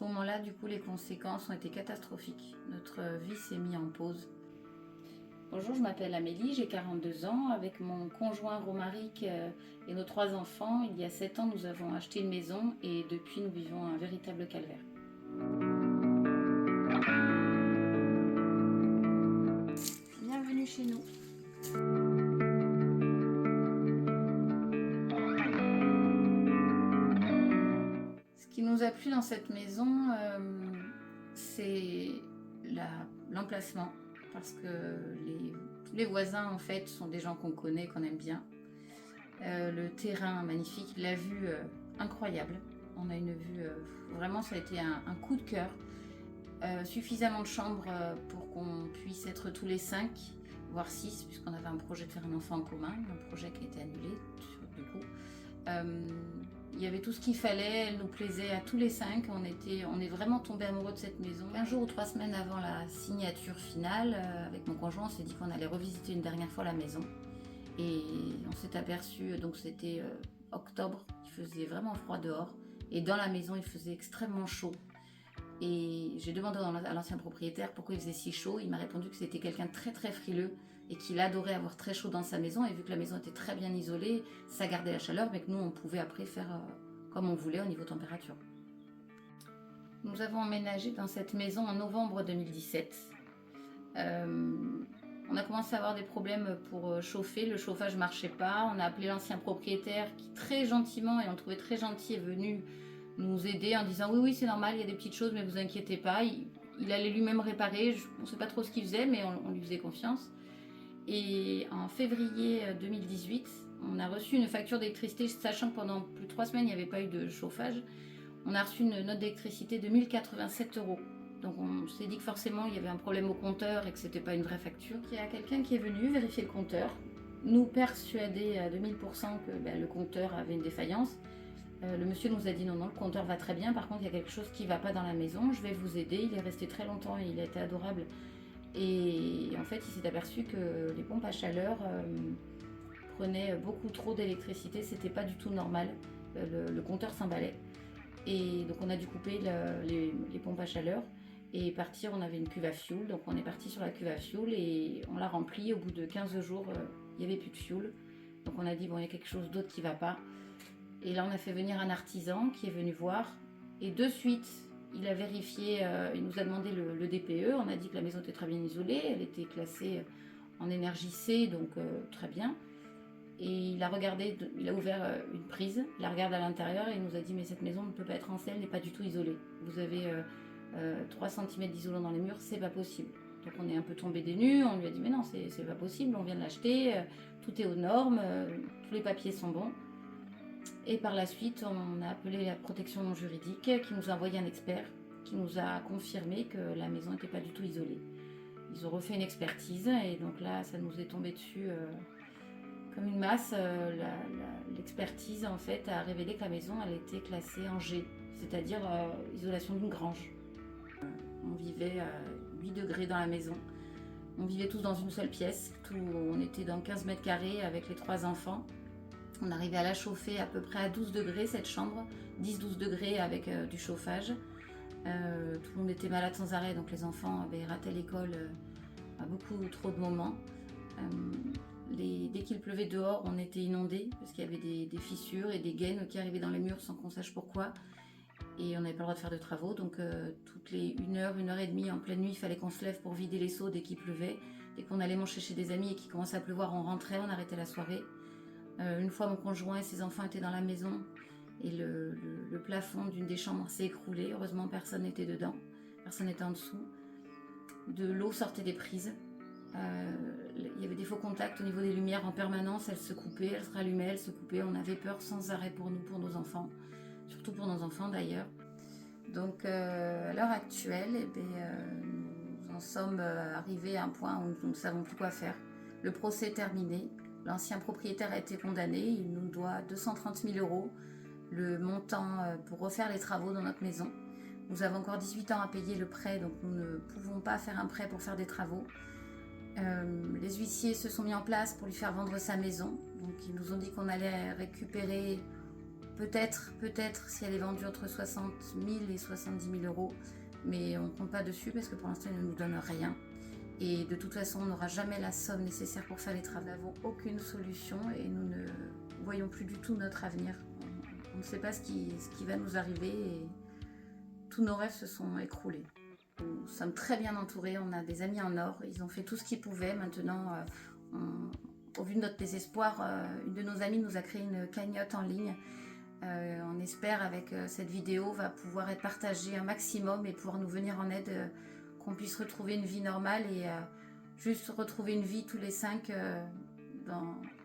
moment-là, du coup, les conséquences ont été catastrophiques. Notre vie s'est mise en pause. Bonjour, je m'appelle Amélie, j'ai 42 ans. Avec mon conjoint Romaric et nos 3 enfants, il y a 7 ans, nous avons acheté une maison et depuis, nous vivons un véritable calvaire. Bienvenue chez nous. Ce qui nous a plu dans cette maison, c'est l'emplacement, parce que tous les voisins en fait sont des gens qu'on connaît, qu'on aime bien. Le terrain magnifique, la vue incroyable. On a une vue, vraiment ça a été un coup de cœur. Suffisamment de chambres pour qu'on puisse être tous les 5, voire 6, puisqu'on avait un projet de faire un enfant en commun, un projet qui a été annulé du coup. Il y avait tout ce qu'il fallait, elle nous plaisait à tous les 5, on est vraiment tombés amoureux de cette maison. 1 jour ou 3 semaines avant la signature finale, avec mon conjoint, on s'est dit qu'on allait revisiter une dernière fois la maison. Et on s'est aperçu, donc c'était octobre, il faisait vraiment froid dehors. Et dans la maison, il faisait extrêmement chaud. Et j'ai demandé à l'ancien propriétaire pourquoi il faisait si chaud. Il m'a répondu que c'était quelqu'un de très très frileux et qu'il adorait avoir très chaud dans sa maison. Et vu que la maison était très bien isolée, ça gardait la chaleur, mais que nous, on pouvait après faire comme on voulait au niveau température. Nous avons emménagé dans cette maison en novembre 2017. On a commencé à avoir des problèmes pour chauffer, le chauffage ne marchait pas. On a appelé l'ancien propriétaire qui très gentiment, et on le trouvait très gentil, est venu nous aider en disant oui c'est normal, il y a des petites choses mais vous inquiétez pas, il allait lui-même réparer, on ne sait pas trop ce qu'il faisait mais on lui faisait confiance. Et en février 2018, on a reçu une facture d'électricité, sachant que pendant plus de 3 semaines il n'y avait pas eu de chauffage. On a reçu une note d'électricité de 1087 €. Donc on s'est dit que forcément il y avait un problème au compteur et que c'était pas une vraie facture. Il y a quelqu'un qui est venu vérifier le compteur, nous persuader à 2000% que le compteur avait une défaillance. Le monsieur nous a dit non, le compteur va très bien, par contre il y a quelque chose qui ne va pas dans la maison, je vais vous aider. Il est resté très longtemps et il a été adorable. Et en fait il s'est aperçu que les pompes à chaleur prenaient beaucoup trop d'électricité, c'était pas du tout normal, le compteur s'emballait. Et donc on a dû couper les pompes à chaleur et partir, on avait une cuve à fioul, donc on est parti sur la cuve à fioul et on l'a remplie. Au bout de 15 jours, il n'y avait plus de fioul. Donc on a dit bon, il y a quelque chose d'autre qui ne va pas. Et là, on a fait venir un artisan qui est venu voir. Et de suite, il a vérifié, il nous a demandé le DPE. On a dit que la maison était très bien isolée. Elle était classée en énergie C, donc très bien. Et il a regardé, il a ouvert une prise, il a regardé à l'intérieur et il nous a dit mais cette maison ne peut pas être en selle, elle n'est pas du tout isolée. Vous avez 3 cm d'isolant dans les murs, c'est pas possible. Donc on est un peu tombé des nues, on lui a dit mais non, c'est pas possible, on vient de l'acheter, tout est aux normes, tous les papiers sont bons. Et par la suite, on a appelé la protection non juridique qui nous a envoyé un expert qui nous a confirmé que la maison n'était pas du tout isolée. Ils ont refait une expertise et donc là, ça nous est tombé dessus comme une masse. L'expertise en fait a révélé que la maison elle était classée en G, c'est-à-dire isolation d'une grange. On vivait à 8 degrés dans la maison. On vivait tous dans une seule pièce. On était dans 15 mètres carrés avec les 3 enfants. On arrivait à la chauffer à peu près à 12 degrés cette chambre, 10-12 degrés avec du chauffage. Tout le monde était malade sans arrêt, donc les enfants avaient raté l'école à beaucoup trop de moments. Dès qu'il pleuvait dehors, on était inondés parce qu'il y avait des fissures et des gaines qui arrivaient dans les murs sans qu'on sache pourquoi. Et on n'avait pas le droit de faire de travaux, donc toutes les 1 heure, 1 heure et demie en pleine nuit, il fallait qu'on se lève pour vider les seaux dès qu'il pleuvait. Dès qu'on allait manger chez des amis et qu'il commençait à pleuvoir, on rentrait, on arrêtait la soirée. Une fois, mon conjoint et ses enfants étaient dans la maison et le plafond d'une des chambres s'est écroulé. Heureusement, personne n'était dedans, personne n'était en dessous. De l'eau sortait des prises. Il y avait des faux contacts au niveau des lumières en permanence. Elles se coupaient, elles se rallumaient, elles se coupaient. On avait peur sans arrêt pour nous, pour nos enfants, surtout pour nos enfants d'ailleurs. Donc, à l'heure actuelle, nous en sommes arrivés à un point où nous ne savons plus quoi faire. Le procès est terminé. L'ancien propriétaire a été condamné, il nous doit 230 000 €, le montant pour refaire les travaux dans notre maison. Nous avons encore 18 ans à payer le prêt, donc nous ne pouvons pas faire un prêt pour faire des travaux. Les huissiers se sont mis en place pour lui faire vendre sa maison. Donc ils nous ont dit qu'on allait récupérer Peut-être si elle est vendue entre 60 000 et 70 000 euros, mais on ne compte pas dessus parce que pour l'instant ils ne nous donnent rien. Et de toute façon, on n'aura jamais la somme nécessaire pour faire les travaux. Nous n'avons aucune solution et nous ne voyons plus du tout notre avenir. On ne sait pas ce qui va nous arriver et tous nos rêves se sont écroulés. Nous sommes très bien entourés, on a des amis en or, ils ont fait tout ce qu'ils pouvaient. Maintenant, au vu de notre désespoir, une de nos amies nous a créé une cagnotte en ligne. On espère avec cette vidéo va pouvoir être partagée un maximum et pouvoir nous venir en aide, qu'on puisse retrouver une vie normale et juste retrouver une vie tous les 5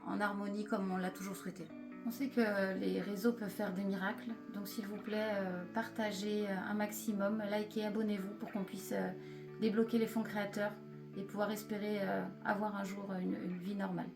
en harmonie comme on l'a toujours souhaité. On sait que les réseaux peuvent faire des miracles, donc s'il vous plaît, partagez un maximum, likez, abonnez-vous pour qu'on puisse débloquer les fonds créateurs et pouvoir espérer avoir un jour une vie normale.